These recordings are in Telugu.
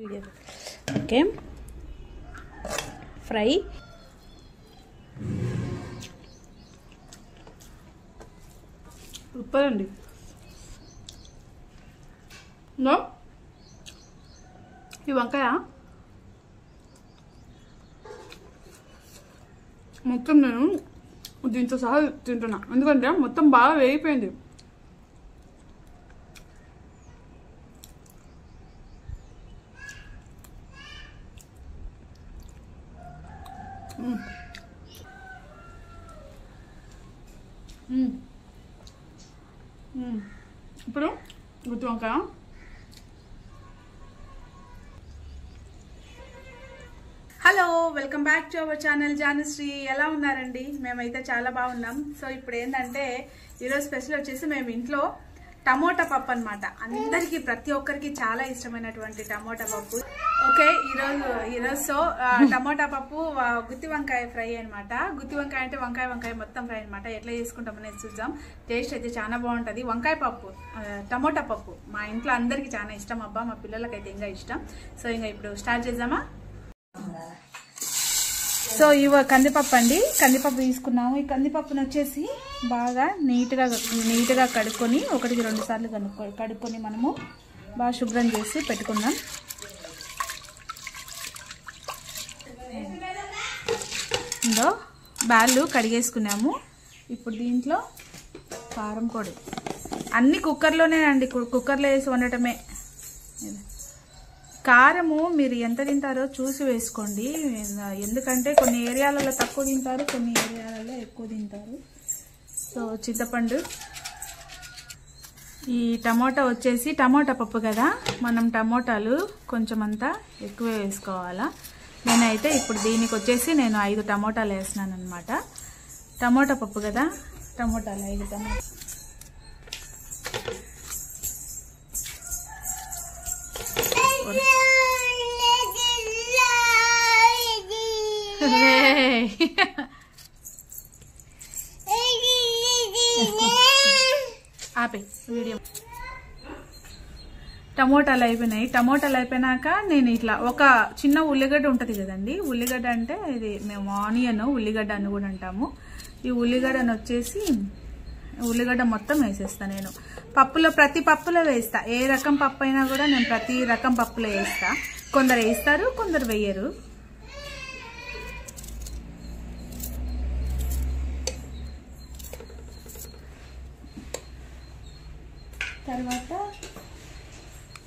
ఓకే ఫ్రై సూపర్ అండి. ఈ వంకాయ మొత్తం నేను దీంతో సహా తింటున్నా, ఎందుకంటే మొత్తం బాగా వేగిపోయింది. ఇప్పుడు గుత్తి వంకాయ hello, welcome back to our channel Janusri. ఎలా ఉన్నారండి? మేమైతే చాలా బాగున్నాం. సో ఇప్పుడు ఏంటంటే ఈరోజు స్పెషల్ వచ్చేసి మేము ఇంట్లో టమోటా పప్పు అనమాట. అందరికి ప్రతి ఒక్కరికి చాలా ఇష్టమైనటువంటి టమోటా పప్పు. ఓకే, ఈరోజు సో టమోటా పప్పు గుత్తి వంకాయ ఫ్రై అనమాట. గుత్తి వంకాయ అంటే వంకాయ మొత్తం ఫ్రై అనమాట. ఎట్లా చేసుకుంటామనేది చూద్దాం. టేస్ట్ అయితే చాలా బాగుంటుంది. వంకాయ పప్పు, టమోటా పప్పు మా ఇంట్లో అందరికి చాలా ఇష్టం అబ్బా, మా పిల్లలకైతే ఇంకా ఇష్టం. సో ఇంకా ఇప్పుడు స్టార్ట్ చేద్దామా? సో కందిపప్పు అండి, కందిపప్పు తీసుకున్నాము. ఈ కందిపప్పును వచ్చేసి బాగా నీట్గా కడుక్కొని 1-2 సార్లు కడుక్కొని మనము బాగా శుభ్రం చేసి పెట్టుకుందాం. ఇందో బ్యాళ్ళు కడిగేసుకున్నాము. ఇప్పుడు దీంట్లో కారం పొడి, అన్ని కుక్కర్లోనే అండి, కుక్కర్లో వేసి వండటమే. కారము మీరు ఎంత తింటారో చూసి వేసుకోండి, ఎందుకంటే కొన్ని ఏరియాలలో తక్కువ తింటారు, కొన్ని ఏరియాలలో ఎక్కువ తింటారు. సో చింతపండు, ఈ టమోటా వచ్చేసి టమోటా పప్పు కదా, మనం టమోటాలు కొంచెం అంతా ఎక్కువ వేసుకోవాలా. నేనైతే ఇప్పుడు దీనికి వచ్చేసి నేను 5 టమోటాలు వేసినాను అనమాట. టమోటా పప్పు కదా, టమోటాలు 5 టమోటా. ఆపే వీడియో. టమోటాలు అయిపోయినాయి. టమోటాలు అయిపోయినాక నేను ఇట్లా ఒక చిన్న ఉల్లిగడ్డ ఉంటుంది కదండి, ఉల్లిగడ్డ అంటే ఇది మేము ఆనియన్ ఉల్లిగడ్డ అని కూడా అంటాము. ఈ ఉల్లిగడ్డను వచ్చేసి ఉల్లిగడ్డ మొత్తం వేసేస్తాను నేను. పప్పులో ప్రతి పప్పులో వేస్తా, ఏ రకం పప్పు అయినా కూడా నేను ప్రతి రకం పప్పులో వేస్తా. కొందరు వేస్తారు, కొందరు వేయరు. తర్వాత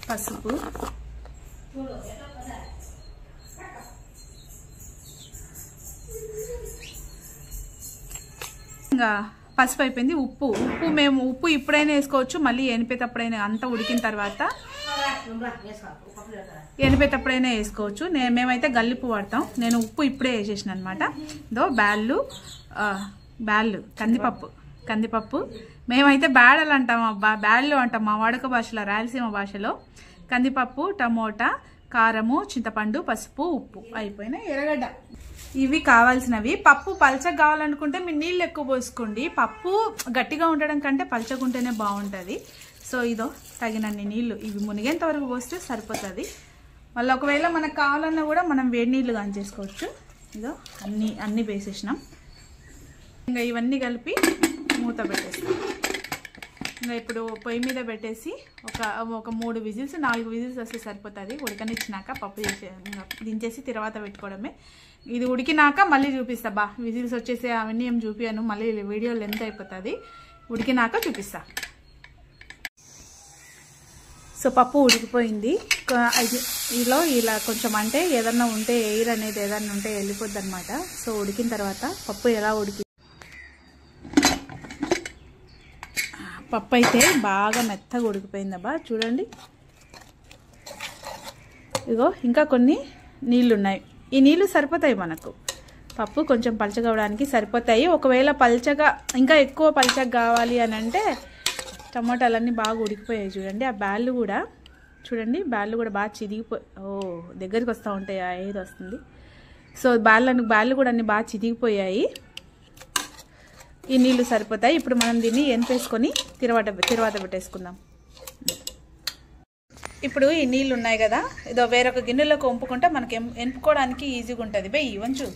పసుపు, ఇంకా పసుపు అయిపోయింది. ఉప్పు మేము ఉప్పు ఇప్పుడైనా వేసుకోవచ్చు, మళ్ళీ ఎనిపేటప్పుడైనా, అంతా ఉడికిన తర్వాత ఎనిపేటప్పుడైనా వేసుకోవచ్చు. మేమైతే గల్లిప్పు వాడతాం. నేను ఉప్పు ఇప్పుడే వేసేసిన అనమాట. ఇదో బ్యాళ్ళు కందిపప్పు మేమైతే బ్యాడలు అంటాం అబ్బా, బ్యాళ్ళు అంటాం మా వాడుక భాషలో, రాయలసీమ భాషలో. కందిపప్పు, టమోటా, కారము, చింతపండు, పసుపు, ఉప్పు అయిపోయినాయి. ఎర్రగడ్డ, ఇవి కావాల్సినవి. పప్పు పల్చగా కావాలనుకుంటే మీరు నీళ్ళు ఎక్కువ పోసుకోండి. పప్పు గట్టిగా ఉండడం కంటే పల్చగా ఉంటేనే బాగుంటుంది. సో ఇదో తగినన్ని నీళ్లు, ఇవి మునిగేంత వరకు పోస్తే సరిపోతుంది. మళ్ళీ ఒకవేళ మనకు కావాలన్నా కూడా మనం వేడి నీళ్ళు కానీ చేసుకోవచ్చు. ఇదో అన్నీ వేసేసినాం. ఇంకా ఇవన్నీ కలిపి మూత పెట్టేస్తాం. ఇంకా ఇప్పుడు పొయ్యి మీద పెట్టేసి ఒక 3 విజిల్స్ 4 విజిల్స్ వస్తే సరిపోతుంది. ఉడకనిచ్చినాక పప్పు దించేసి తర్వాత పెట్టుకోవడమే. ఇది ఉడికినాక మళ్ళీ చూపిస్తా బా. విజిల్స్ వచ్చేసి అవన్నీ ఏం చూపియాను, మళ్ళీ వీడియో లెంత్ అయిపోతుంది. ఉడికినాక చూపిస్తా. సో పప్పు ఉడికిపోయింది. ఇలా కొంచెం అంటే ఏదన్నా ఉంటే ఎయిర్ అనేది ఏదన్నా ఉంటే వెళ్ళిపోద్ది అనమాట. సో ఉడికిన తర్వాత పప్పు ఎలా పప్పు అయితే బాగా మెత్తగా ఉడికిపోయిందబ్బా, చూడండి. ఇగో ఇంకా కొన్ని నీళ్ళు ఉన్నాయి. ఈ నీళ్ళు సరిపోతాయి మనకు. పప్పు కొంచెం పల్చగా అవడానికి సరిపోతాయి. ఒకవేళ పల్చగా ఇంకా ఎక్కువ పల్చగా కావాలి అని అంటే టమోటాలన్నీ బాగా ఉడికిపోయాయి చూడండి. ఆ బ్యాళ్ళు కూడా చూడండి, బ్యాళ్ళు కూడా బాగా దగ్గరికి వస్తూ ఉంటాయి, ఏది వస్తుంది. సో బ్యాళ్ళు కూడా అన్ని బాగా చిదిగిపోయాయి. ఈ నీళ్లు సరిపోతాయి. ఇప్పుడు మనం దీన్ని ఎనిపేసుకొని తిరువాత పెట్టేసుకుందాం. ఇప్పుడు ఈ నీళ్ళు ఉన్నాయి కదా, ఇదో వేరొక గిన్నెలోకి వంపుకుంటే మనకి ఎనుపుకోవడానికి ఈజీగా ఉంటుంది. బెయ్యి వంచు,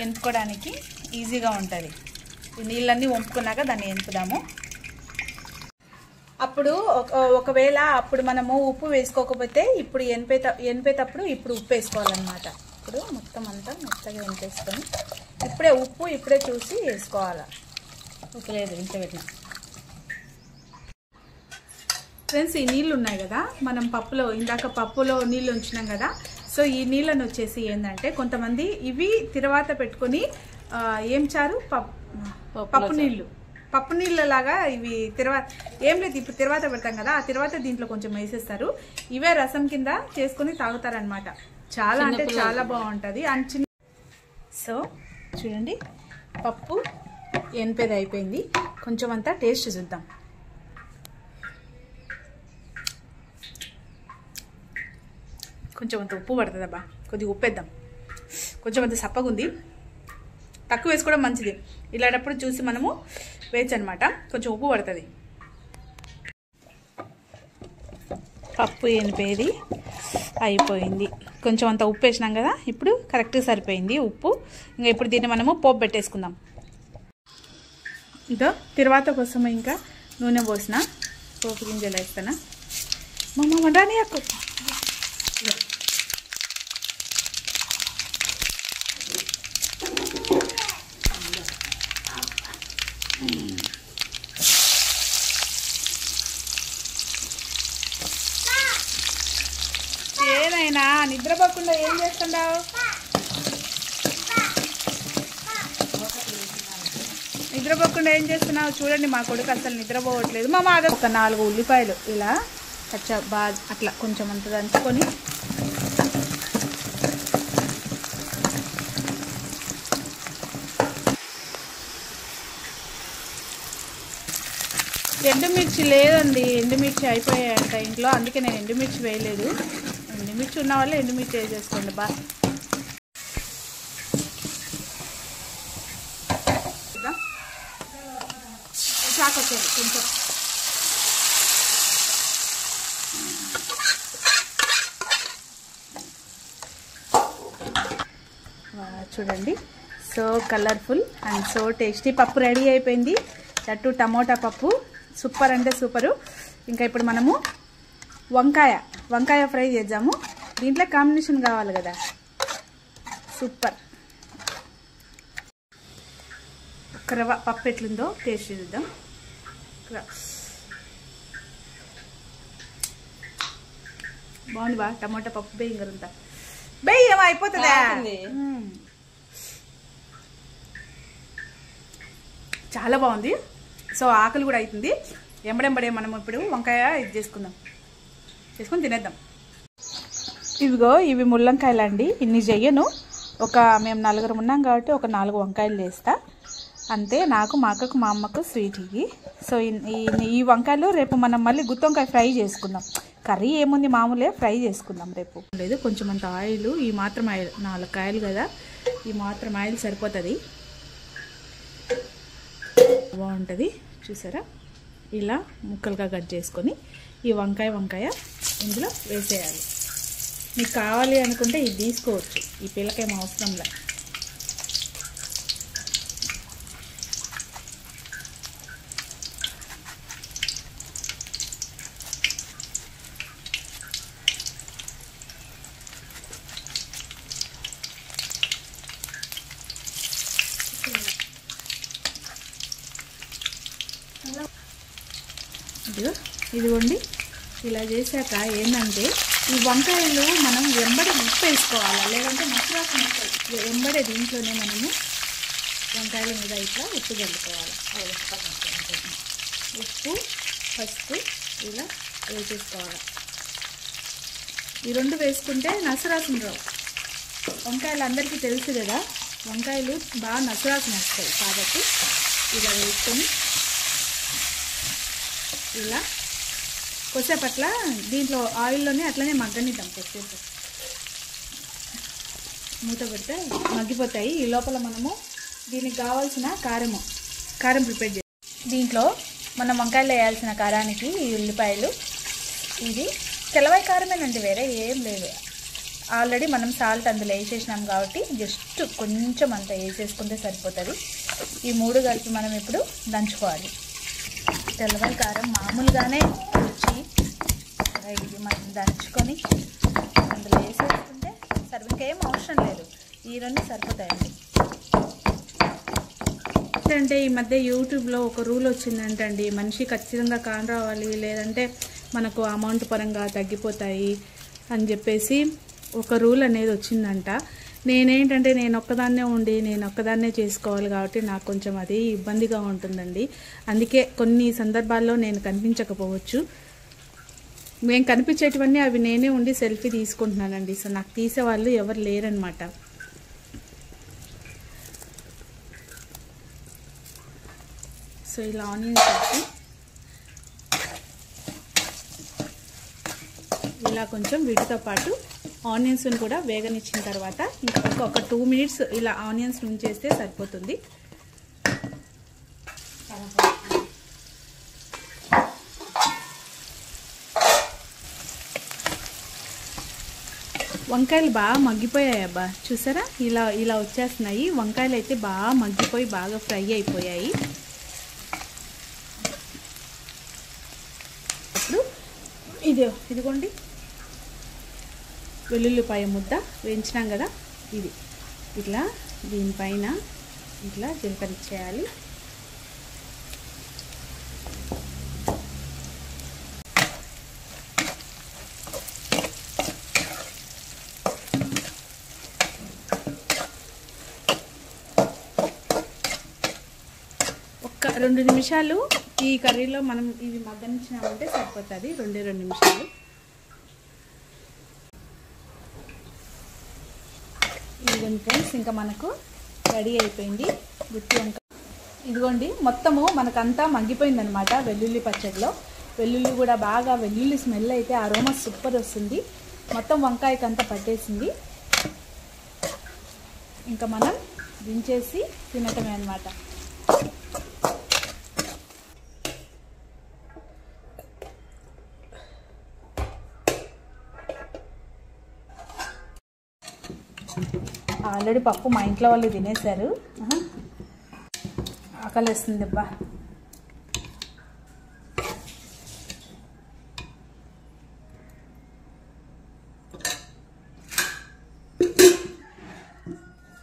ఎనుపుకోవడానికి ఈజీగా ఉంటుంది. ఈ నీళ్ళన్నీ వంపుకున్నాక దాన్ని ఎనుపుదాము. అప్పుడు ఒకవేళ అప్పుడు మనము ఉప్పు వేసుకోకపోతే ఇప్పుడు ఎనిపేటప్పుడు ఇప్పుడు ఉప్పు వేసుకోవాలన్నమాట. ఇప్పుడు మొత్తం అంతా మెత్తగా ఎనిపేసుకొని ఇప్పుడే చూసి వేసుకోవాలి. ఉప్పు లేదు ఇంట్లో పెట్టిన. ఫ్రెండ్స్, ఈ నీళ్ళు ఉన్నాయి కదా, మనం ఇందాక పప్పులో నీళ్ళు ఉంచినాం కదా. సో ఈ నీళ్ళను వచ్చేసి ఏంటంటే కొంతమంది ఇవి తిరువాత పెట్టుకొని ఏం చారు పప్పు నీళ్ళలాగా ఇవి ఏం లేదు. ఇప్పుడు తిరువాత పెడతాం కదా, ఆ తిరువాత దీంట్లో కొంచెం వేసేస్తారు. ఇవే రసం కింద చేసుకుని తాగుతారనమాట. చాలా అంటే చాలా బాగుంటుంది. సో చూడండి, పప్పు ఎనిపేది అయిపోయింది. కొంచెం అంతా టేస్ట్ చూద్దాం. కొంచెం అంత ఉప్పు పడుతుందబ్బా, కొద్దిగా ఉప్పు వేద్దాం. కొంచెం అంత సప్పగా ఉంది, తక్కువ వేసుకోవడం మంచిది. ఇలాంటప్పుడు చూసి మనము వేయచ్చు అనమాట. కొంచెం ఉప్పు పడుతుంది. పప్పు ఎనిపేది అయిపోయింది. కొంచెం అంత ఉప్పు వేసినాం కదా, ఇప్పుడు కరెక్ట్గా సరిపోయింది ఉప్పు. ఇంకా ఇప్పుడు దీన్ని మనము పోపు పెట్టేసుకుందాం. ఇంకా తిరువాత కోసం ఇంకా నూనె పోసిన, పోపు గింజలు వేస్తానా. మమ్మ వండాని అక్కు ఏదైనా నిద్రపోకుండా ఏం చేస్తున్నావు? నిద్రపోకుండా ఏం చేస్తున్నావు? చూడండి, మా కొడుకు అసలు నిద్రపోవట్లేదు. మా మాద ఒక 4 ఉల్లిపాయలు ఇలా బాగా అట్లా కొంచెం అంత దంచుకొని ఎండుమిర్చి లేదండి, ఎండుమిర్చి అయిపోయాయంట ఇంట్లో, అందుకే నేను ఎండుమిర్చి వేయలేదు. ఎండుమిర్చి ఉన్న వాళ్ళు ఎండుమిర్చి వేసేసుకోండి. చాకొచ్చేది కొంచెం. చూడండి, so colourful and so tasty పప్పు రెడీ అయిపోయింది. దట్టు టమోటా పప్పు, సూపర్ అంటే సూపరు. ఇంకా ఇప్పుడు మనము వంకాయ ఫ్రై చేద్దాము. దీంట్లో కాంబినేషన్ కావాలి కదా, సూపర్. ఒక రవ్వ పప్పు ఎట్లుందో టేస్ట్ చూద్దాం. బాగుంది బా, టమోటా పప్పు బేయింగరంతా బేయమా అయిపోతుందా? చాలా బాగుంది. సో ఆకలి కూడా అవుతుంది. ఎంబడెంబడే మనం ఇప్పుడు వంకాయ ఇది చేసుకొని తినేద్దాం. ఇవి ముల్లంకాయలు అండి. ఇన్ని చెయ్యను, మేము 4 ఉన్నాం కాబట్టి ఒక 4 వంకాయలు చేస్తా అంతే. నాకు, మా అక్కకు, మా అమ్మకు స్వీట్ ఇవి. సో ఈ వంకాయలు రేపు మనం మళ్ళీ గుత్తి వంకాయ ఫ్రై చేసుకుందాం. కర్రీ ఏముంది, మామూలే, ఫ్రై చేసుకుందాం రేపు. లేదు కొంచెం అంత ఆయిల్, ఈ మాత్రం ఆయిల్, 4 కాయలు కదా, ఈ మాత్రం ఆయిల్ సరిపోతుంది. బాగుంటుంది. చూసారా, ఇలా ముక్కలుగా కట్ చేసుకొని ఈ వంకాయ ఇందులో వేసేయాలి. మీకు కావాలి అనుకుంటే ఇది తీసుకోవచ్చు, ఈ పిల్లకేం అవసరంలా. ఇదిగోండి, ఇలా చేశాక ఏంటంటే ఈ వంకాయలు మనం వెంబడి ఉప్పు వేసుకోవాలి, లేదంటే మసాలా వెంబడే దీంట్లోనే మనము వంకాయల మీద ఇట్లా ఉప్పు చల్లుకోవాలి. ఉప్పు, పసుపు ఇలా వేసేసుకోవాలి. ఈ 2 వేసుకుంటే నసరాసం రావు. వంకాయలు అందరికీ తెలుసు కదా, వంకాయలు బాగా నసరాసం వస్తాయి కాబట్టి ఇలా వేసుకొని ఇలా కొద్దిసేపట్ల దీంట్లో ఆయిల్లోనే అట్లనే మగ్గనిద్దాం. కొద్దిసేపు మూత పెడితే మగ్గిపోతాయి. ఈ లోపల మనము దీనికి కావాల్సిన కారం ప్రిపేర్ చేస్తాం. దీంట్లో మనం వంకాయలు వేయాల్సిన కారానికి ఈ ఉల్లిపాయలు, ఇది తెల్లవాయి కారమేనండి, వేరే ఏం లేదు. ఆల్రెడీ మనం సాల్ట్ అందులో వేసేసినాం కాబట్టి జస్ట్ కొంచెం అంత వేసేసుకుంటే సరిపోతుంది. ఈ 3 కలిపి మనం ఇప్పుడు దంచుకోవాలి. తెల్లవాయి కారం మామూలుగానే రుచి, ఇది మనం దంచుకొని అందులో వేసేసుకుంటే సరి, ఇంకేం అవసరం లేదు. ఈ 2 సరిపోతాయండి. అంటే ఈ మధ్య యూట్యూబ్లో ఒక రూల్ వచ్చిందంటండి, మనిషి ఖచ్చితంగా కాన్ రావాలి లేదంటే మనకు అమౌంట్ పరంగా తగ్గిపోతాయి అని చెప్పేసి ఒక రూల్ అనేది వచ్చిందంట. నేనేంటంటే నేను ఒక్కదాన్నే చేసుకోవాలి కాబట్టి నాకు కొంచెం అది ఇబ్బందిగా ఉంటుందండి. అందుకే కొన్ని సందర్భాల్లో నేను కనిపించకపోవచ్చు. నేను కనిపించేటివన్నీ అవి నేనే ఉండి సెల్ఫీ తీసుకుంటున్నానండి. సో నాకు తీసేవాళ్ళు ఎవరు లేరనమాట. సో ఇలా ఆనియన్స్ వేసి ఇలా కొంచెం వీటితో పాటు ఆనియన్స్ని కూడా వేగనిచ్చిన తర్వాత ఇంకా ఒక 2 మినిట్స్ ఇలా ఆనియన్స్ ఉంచేస్తే సరిపోతుంది. వంకాయలు బాగా మగ్గిపోయాయి అబ్బా, చూసారా ఇలా వచ్చేస్తున్నాయి. వంకాయలు అయితే బాగా మగ్గిపోయి బాగా ఫ్రై అయిపోయాయి. ఇప్పుడు ఇదిగోండి వెల్లుల్లిపాయ ముద్ద వేయించినాం కదా, ఇది ఇట్లా దీనిపైన ఇట్లా జీలకరించేయాలి. ఒక్క 2 నిమిషాలు ఈ కర్రీలో మనం ఇది మగ్గనిచ్చినామంటే సరిపోతుంది. 2 నిమిషాలు. ఇదిగోండి ఫ్రెండ్స్, ఇంకా మనకు రెడీ అయిపోయింది గుత్తి వంకాయ. ఇదిగోండి మొత్తము మనకంతా మగ్గిపోయిందనమాట వెల్లుల్లి పచ్చడిలో. వెల్లుల్లి కూడా బాగా వెల్లుల్లి స్మెల్ అయితే అరోమా సూపర్ వస్తుంది. మొత్తం వంకాయకి అంతా పట్టేసింది. ఇంకా మనం దించేసి తినటమే అనమాట. ఆల్రెడీ పప్పు మా ఇంట్లో వాళ్ళు తినేశారు. ఆకలిస్తుంది అబ్బా.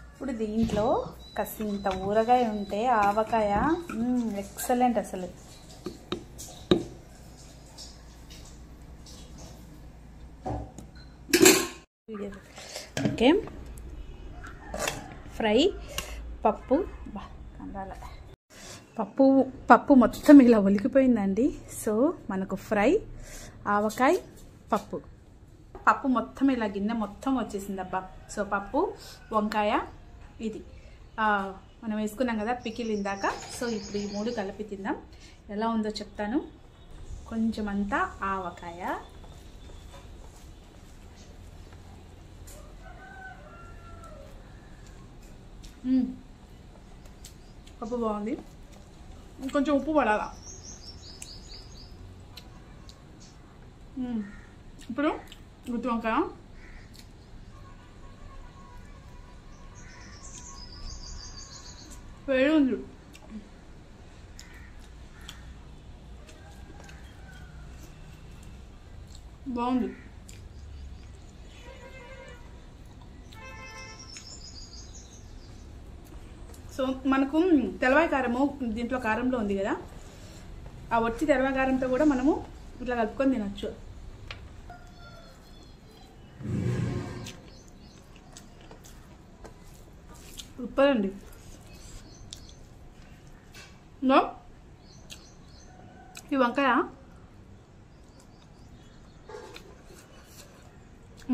ఇప్పుడు దీంట్లో కసింత ఊరగాయ ఉంటే ఆవకాయ ఎక్సలెంట్ అసలు. ఓకే, ఫ్రై పప్పు పప్పు మొత్తం ఇలా ఒలికిపోయిందండి. సో మనకు ఫ్రై ఆవకాయ పప్పు మొత్తం ఇలా గిన్నె మొత్తం వచ్చేసింది అబ్బా. సో పప్పు వంకాయ ఇది మనం వేసుకున్నాం కదా పికిల్ ఇందాక. సో ఇప్పుడు ఈ 3 కలిపి తిందాం. ఎలా ఉందో చెప్తాను. కొంచెం అంతా ఆవకాయ, పప్పు బాగుంది, కొంచెం ఉప్పు పడాలా. ఇప్పుడు గుత్తి వంకాయ వేడి ఉంది. బాగుంది. సో మనకు తెల్లవాయి కారము దీంట్లో కారంలో ఉంది కదా, ఆ వచ్చి తెల్లవాయి కారంతో కూడా మనము ఇట్లా కలుపుకొని తినచ్చు. సూపర్ అండి. ఈ వంకాయ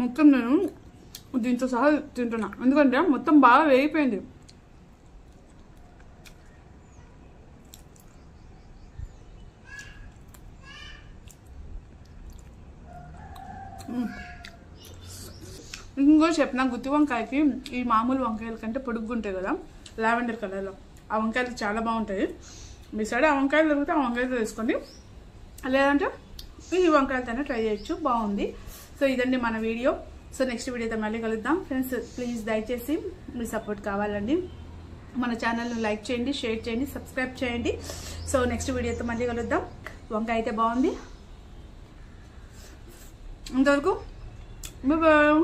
మొత్తం నేను దీంతో సహా తింటున్నా, ఎందుకంటే మొత్తం బాగా వేగిపోయింది. ఇంకో చెప్పిన గుత్తి వంకాయకి ఈ మామూలు వంకాయల కంటే పొడుగ్గా ఉంటాయి కదా, లావెండర్ కలర్లో, ఆ వంకాయలు చాలా బాగుంటాయి. మీ సైడ్ ఆ వంకాయలు దొరికితే ఆ వంకాయలు తీసుకోండి, లేదంటే ఈ వంకాయలతోనే ట్రై చేయొచ్చు, బాగుంది. సో ఇదండి మన వీడియో. సో నెక్స్ట్ వీడియోతో మళ్ళీ కలుద్దాం ఫ్రెండ్స్. ప్లీజ్ దయచేసి మీ సపోర్ట్ కావాలండి. మన ఛానల్ను లైక్ చేయండి, షేర్ చేయండి, సబ్స్క్రైబ్ చేయండి. సో నెక్స్ట్ వీడియోతో మళ్ళీ కలుద్దాం. వంకాయ అయితే బాగుంది. ఇంతవరకు బాయ్.